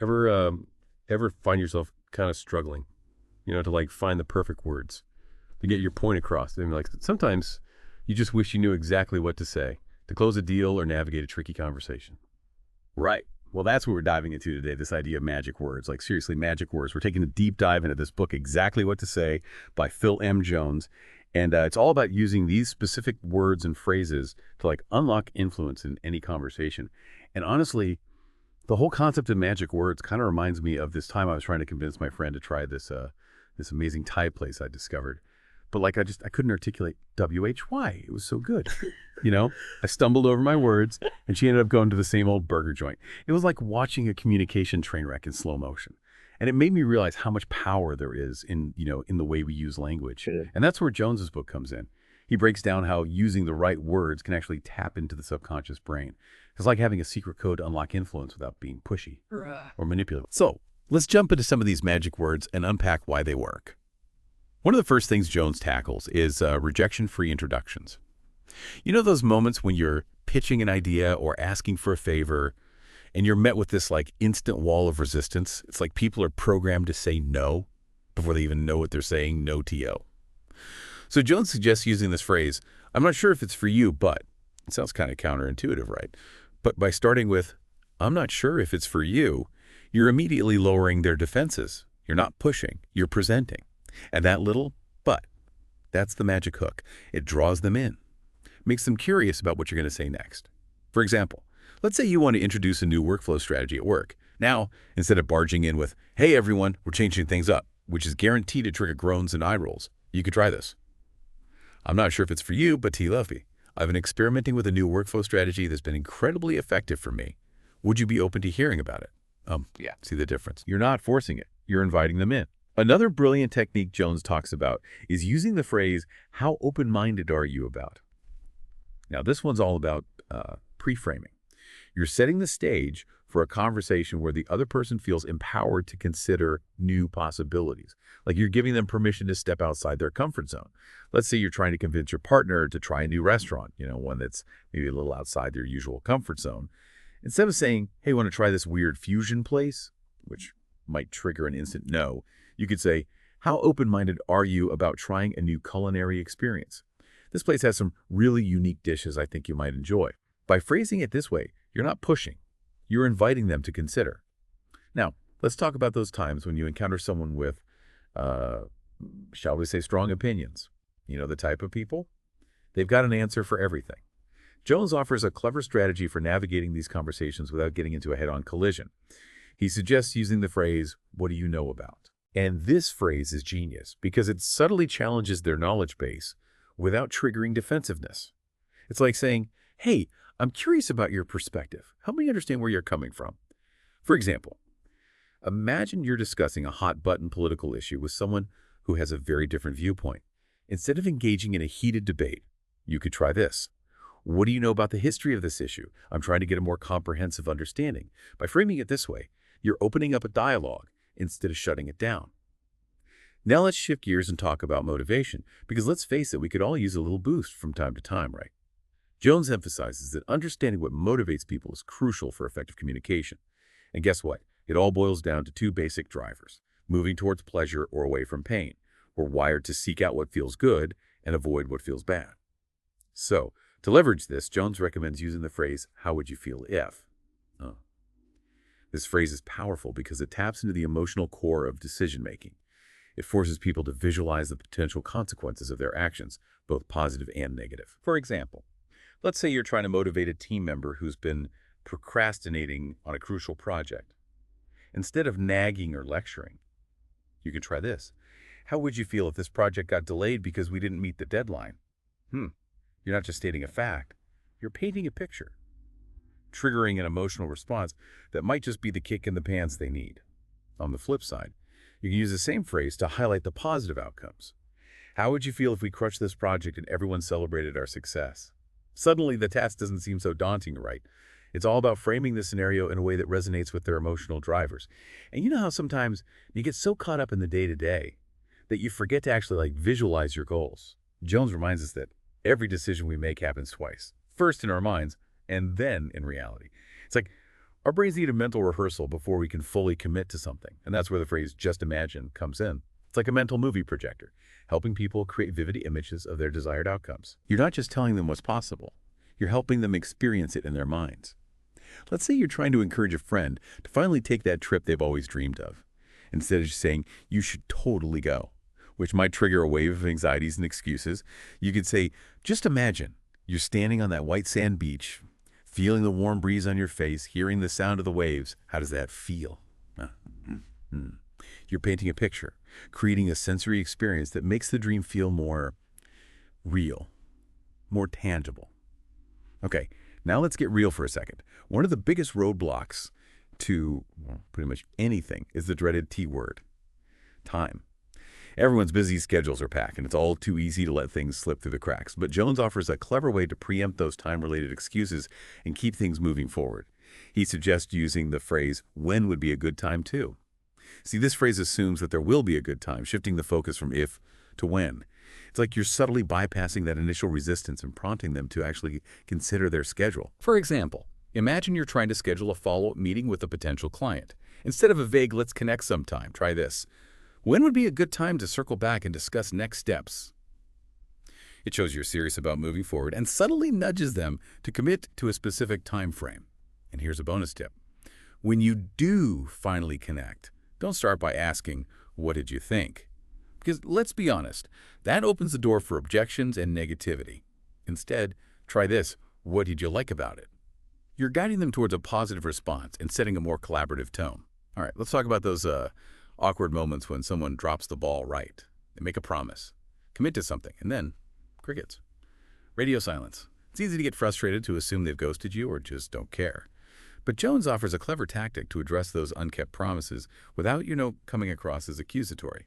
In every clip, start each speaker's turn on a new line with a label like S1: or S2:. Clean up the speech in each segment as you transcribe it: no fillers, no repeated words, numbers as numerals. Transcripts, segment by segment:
S1: Ever find yourself kind of struggling, to like find the perfect words to get your point across? I mean, like sometimes you just wish you knew exactly what to say to close a deal or navigate a tricky conversation.
S2: Right. Well, that's what we're diving into today, this idea of magic words. Like, seriously, magic words. We're taking a deep dive into this book, Exactly What to Say, by Phil M. Jones. And it's all about using these specific words and phrases to, like, unlock influence in any conversation. And honestly, the whole concept of magic words kind of reminds me of this time I was trying to convince my friend to try this amazing Thai place I discovered. But like I couldn't articulate WHY. It was so good. I stumbled over my words and she ended up going to the same old burger joint. It was like watching a communication train wreck in slow motion. And it made me realize how much power there is in the way we use language.
S3: Sure.
S2: And that's where Jones's book comes in. He breaks down how using the right words can actually tap into the subconscious brain. It's like having a secret code to unlock influence without being pushy or manipulative. So let's jump into some of these magic words and unpack why they work. One of the first things Jones tackles is rejection-free introductions. You know those moments when you're pitching an idea or asking for a favor and you're met with this like instant wall of resistance? It's like people are programmed to say no before they even know what they're saying, no to. So Jones suggests using this phrase, I'm not sure if it's for you, but it sounds kind of counterintuitive, right? But by starting with, I'm not sure if it's for you, you're immediately lowering their defenses. You're not pushing, you're presenting. And that little but, that's the magic hook. It draws them in, makes them curious about what you're going to say next. For example, let's say you want to introduce a new workflow strategy at work. Now, instead of barging in with, hey everyone, we're changing things up, which is guaranteed to trigger groans and eye rolls, you could try this. I'm not sure if it's for you, but T. Lovey, I've been experimenting with a new workflow strategy that's been incredibly effective for me. Would you be open to hearing about it? Yeah, see the difference. You're not forcing it. You're inviting them in. Another brilliant technique Jones talks about is using the phrase, how open-minded are you about? Now, this one's all about pre-framing. You're setting the stage for a conversation where the other person feels empowered to consider new possibilities. Like you're giving them permission to step outside their comfort zone. Let's say you're trying to convince your partner to try a new restaurant, one that's maybe a little outside their usual comfort zone. Instead of saying, hey, want to try this weird fusion place, which might trigger an instant no, you could say, how open-minded are you about trying a new culinary experience? This place has some really unique dishes I think you might enjoy. By phrasing it this way, you're not pushing. You're inviting them to consider. Now, let's talk about those times when you encounter someone with, shall we say, strong opinions. You know the type of people? They've got an answer for everything. Jones offers a clever strategy for navigating these conversations without getting into a head-on collision. He suggests using the phrase, what do you know about? And this phrase is genius because it subtly challenges their knowledge base without triggering defensiveness. It's like saying, hey, I'm curious about your perspective. Help me understand where you're coming from. For example, imagine you're discussing a hot-button political issue with someone who has a very different viewpoint. Instead of engaging in a heated debate, you could try this. What do you know about the history of this issue? I'm trying to get a more comprehensive understanding. By framing it this way, you're opening up a dialogue instead of shutting it down. Now let's shift gears and talk about motivation, because let's face it, we could all use a little boost from time to time, right? Jones emphasizes that understanding what motivates people is crucial for effective communication. And guess what? It all boils down to two basic drivers, moving towards pleasure or away from pain. We're wired to seek out what feels good and avoid what feels bad. So, to leverage this, Jones recommends using the phrase, how would you feel if? This phrase is powerful because it taps into the emotional core of decision-making. It forces people to visualize the potential consequences of their actions, both positive and negative. For example, let's say you're trying to motivate a team member who's been procrastinating on a crucial project. Instead of nagging or lecturing, you can try this. How would you feel if this project got delayed because we didn't meet the deadline? You're not just stating a fact, you're painting a picture, triggering an emotional response that might just be the kick in the pants they need. On the flip side, you can use the same phrase to highlight the positive outcomes. How would you feel if we crushed this project and everyone celebrated our success? Suddenly, the task doesn't seem so daunting, right? It's all about framing the scenario in a way that resonates with their emotional drivers. And you know how sometimes you get so caught up in the day-to-day that you forget to actually visualize your goals. Jones reminds us that every decision we make happens twice. First in our minds, and then in reality. It's like Our brains need a mental rehearsal before we can fully commit to something, and that's where the phrase just imagine comes in. It's like a mental movie projector, helping people create vivid images of their desired outcomes. You're not just telling them what's possible, you're helping them experience it in their minds. Let's say you're trying to encourage a friend to finally take that trip they've always dreamed of, instead of just saying, you should totally go, which might trigger a wave of anxieties and excuses. You could say, just imagine you're standing on that white sand beach, feeling the warm breeze on your face, hearing the sound of the waves. How does that feel? You're painting a picture, creating a sensory experience that makes the dream feel more real, more tangible. Okay, now let's get real for a second. One of the biggest roadblocks to pretty much anything is the dreaded T word, time. Everyone's busy schedules are packed, and it's all too easy to let things slip through the cracks. But Jones offers a clever way to preempt those time-related excuses and keep things moving forward. He suggests using the phrase, when would be a good time too. See, this phrase assumes that there will be a good time, shifting the focus from if to when. It's like you're subtly bypassing that initial resistance and prompting them to actually consider their schedule.
S3: For example, imagine you're trying to schedule a follow-up meeting with a potential client. Instead of a vague, let's connect sometime, try this. When would be a good time to circle back and discuss next steps? It shows you're serious about moving forward and subtly nudges them to commit to a specific time frame. And here's a bonus tip. When you do finally connect, don't start by asking, what did you think? Because let's be honest, that opens the door for objections and negativity. Instead, try this, what did you like about it? You're guiding them towards a positive response and setting a more collaborative tone. All right, let's talk about those awkward moments when someone drops the ball right. They make a promise, commit to something, and then crickets. Radio silence. It's easy to get frustrated, to assume they've ghosted you or just don't care. But Jones offers a clever tactic to address those unkept promises without, coming across as accusatory.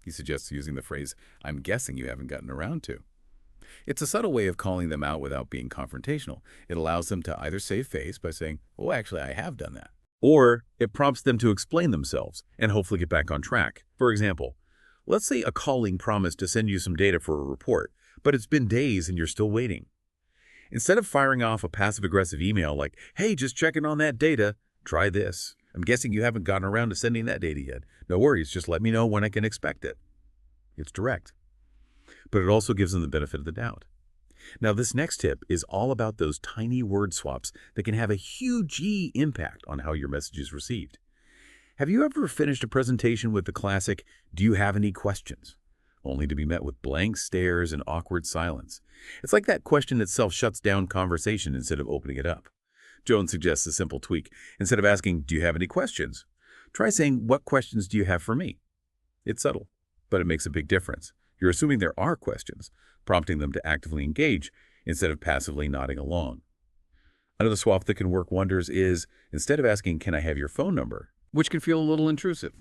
S3: He suggests using the phrase, I'm guessing you haven't gotten around to. It's a subtle way of calling them out without being confrontational. It allows them to either save face by saying, oh, actually, I have done that.
S2: Or it prompts them to explain themselves and hopefully get back on track. For example, let's say a colleague promised to send you some data for a report, but it's been days and you're still waiting. Instead of firing off a passive-aggressive email like, hey, just checking on that data, try this. I'm guessing you haven't gotten around to sending that data yet. No worries, just let me know when I can expect it. It's direct. But it also gives them the benefit of the doubt. Now, this next tip is all about those tiny word swaps that can have a huge impact on how your message is received. Have you ever finished a presentation with the classic, do you have any questions? Only to be met with blank stares and awkward silence. It's like that question itself shuts down conversation instead of opening it up. Jones suggests a simple tweak. Instead of asking, do you have any questions? Try saying, what questions do you have for me? It's subtle, but it makes a big difference. You're assuming there are questions, prompting them to actively engage instead of passively nodding along. Another swap that can work wonders is, instead of asking, can I have your phone number? Which can feel a little intrusive.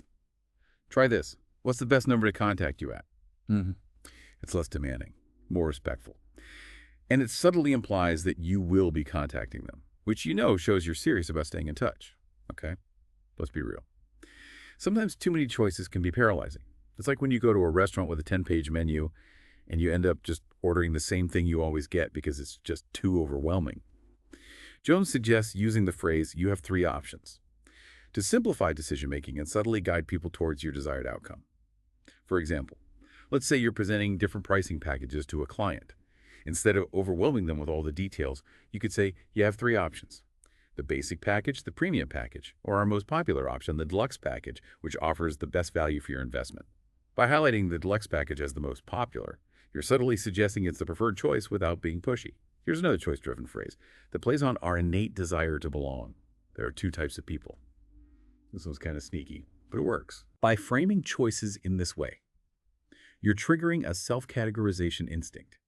S2: Try this. What's the best number to contact you at? It's less demanding, more respectful. And it subtly implies that you will be contacting them, which shows you're serious about staying in touch. Okay? Let's be real. Sometimes too many choices can be paralyzing. It's like when you go to a restaurant with a 10-page menu and you end up just ordering the same thing you always get because it's just too overwhelming. Jones suggests using the phrase, you have 3 options, to simplify decision-making and subtly guide people towards your desired outcome. For example, let's say you're presenting different pricing packages to a client. Instead of overwhelming them with all the details, you could say, you have 3 options. The basic package, the premium package, or our most popular option, the deluxe package, which offers the best value for your investment. By highlighting the deluxe package as the most popular, you're subtly suggesting it's the preferred choice without being pushy. Here's another choice-driven phrase that plays on our innate desire to belong. There are 2 types of people. This one's kind of sneaky, but it works. By framing choices in this way, you're triggering a self-categorization instinct,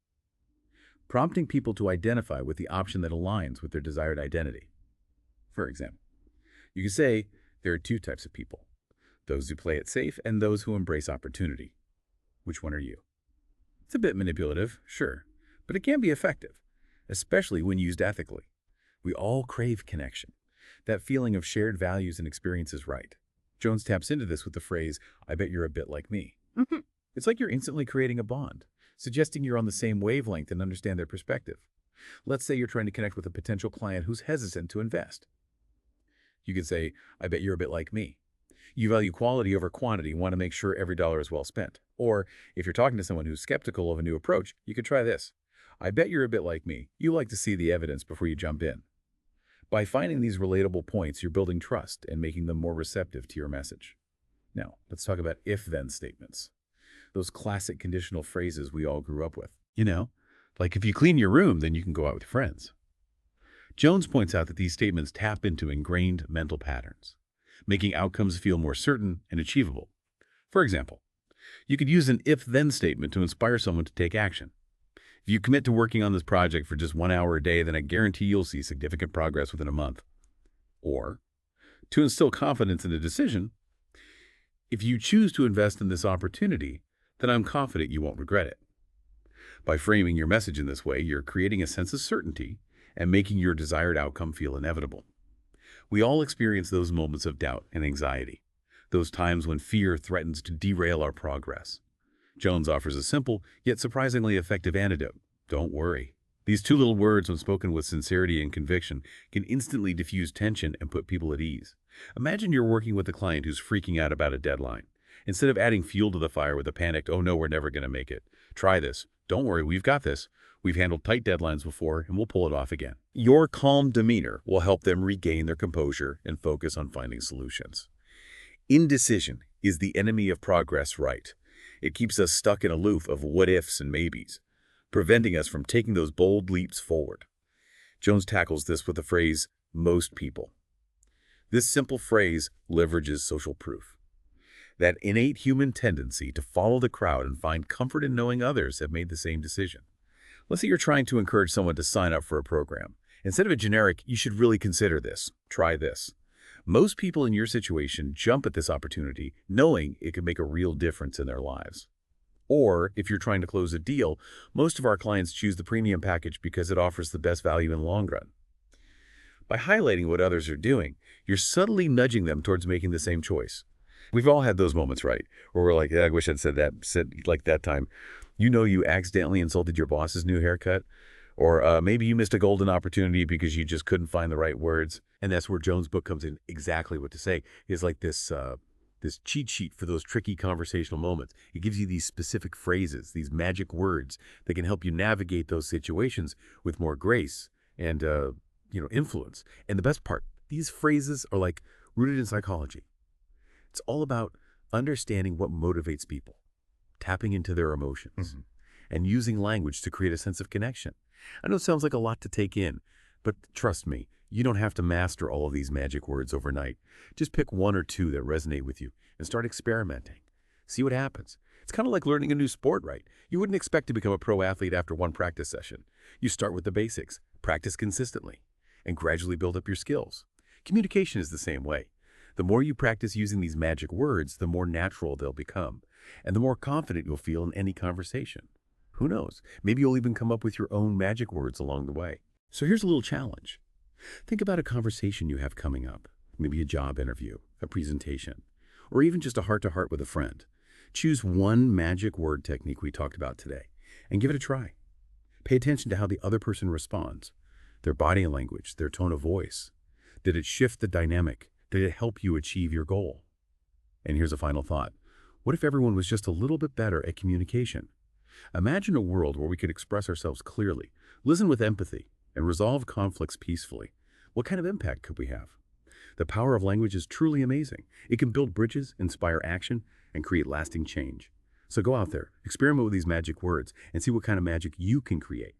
S2: prompting people to identify with the option that aligns with their desired identity. For example, you can say there are 2 types of people, those who play it safe and those who embrace opportunity. Which one are you? It's a bit manipulative, sure, but it can be effective, especially when used ethically. We all crave connection, that feeling of shared values and experiences, right? Jones taps into this with the phrase, I bet you're a bit like me. It's like you're instantly creating a bond, suggesting you're on the same wavelength and understand their perspective. Let's say you're trying to connect with a potential client who's hesitant to invest.
S3: You could say, I bet you're a bit like me. You value quality over quantity, want to make sure every dollar is well spent. Or if you're talking to someone who's skeptical of a new approach, you could try this. I bet you're a bit like me. You like to see the evidence before you jump in. By finding these relatable points, you're building trust and making them more receptive to your message. Now, let's talk about if-then statements. Those classic conditional phrases we all grew up with.
S2: You know, like if you clean your room, then you can go out with your friends. Jones points out that these statements tap into ingrained mental patterns, making outcomes feel more certain and achievable. For example, you could use an if-then statement to inspire someone to take action. If you commit to working on this project for just 1 hour a day, then I guarantee you'll see significant progress within a month. Or, to instill confidence in a decision, if you choose to invest in this opportunity, then I'm confident you won't regret it. By framing your message in this way, you're creating a sense of certainty and making your desired outcome feel inevitable. We all experience those moments of doubt and anxiety, those times when fear threatens to derail our progress. Jones offers a simple, yet surprisingly effective antidote. Don't worry. These 2 little words, when spoken with sincerity and conviction, can instantly diffuse tension and put people at ease. Imagine you're working with a client who's freaking out about a deadline. Instead of adding fuel to the fire with a panicked, oh no, we're never going to make it. Try this. Don't worry, we've got this. We've handled tight deadlines before, and we'll pull it off again. Your calm demeanor will help them regain their composure and focus on finding solutions. Indecision is the enemy of progress, right? It keeps us stuck in a loop of what-ifs and maybes, preventing us from taking those bold leaps forward. Jones tackles this with the phrase, most people. This simple phrase leverages social proof. That innate human tendency to follow the crowd and find comfort in knowing others have made the same decision. Let's say you're trying to encourage someone to sign up for a program. Instead of a generic, you should really consider this, try this. Most people in your situation jump at this opportunity knowing it could make a real difference in their lives. Or, if you're trying to close a deal, most of our clients choose the premium package because it offers the best value in the long run. By highlighting what others are doing, you're subtly nudging them towards making the same choice. We've all had those moments, right? Where we're like, yeah, I wish I'd said like that time. You know you accidentally insulted your boss's new haircut. Or maybe you missed a golden opportunity because you just couldn't find the right words. And that's where Jones' book comes in exactly what to say. It's like this cheat sheet for those tricky conversational moments. It gives you these specific phrases, these magic words that can help you navigate those situations with more grace and influence. And the best part, these phrases are like rooted in psychology. It's all about understanding what motivates people, tapping into their emotions, and using language to create a sense of connection. I know it sounds like a lot to take in, but trust me, you don't have to master all of these magic words overnight. Just pick 1 or 2 that resonate with you and start experimenting. See what happens. It's kind of like learning a new sport, right? You wouldn't expect to become a pro athlete after 1 practice session. You start with the basics, practice consistently, and gradually build up your skills. Communication is the same way. The more you practice using these magic words, the more natural they'll become, and the more confident you'll feel in any conversation. Who knows? Maybe you'll even come up with your own magic words along the way. So here's a little challenge. Think about a conversation you have coming up, maybe a job interview, a presentation, or even just a heart-to-heart with a friend. Choose 1 magic word technique we talked about today and give it a try. Pay attention to how the other person responds, their body language, their tone of voice. Did it shift the dynamic? Did it help you achieve your goal? And here's a final thought. What if everyone was just a little bit better at communication? Imagine a world where we could express ourselves clearly, listen with empathy, and resolve conflicts peacefully. What kind of impact could we have? The power of language is truly amazing. It can build bridges, inspire action, and create lasting change. So go out there, experiment with these magic words, and see what kind of magic you can create.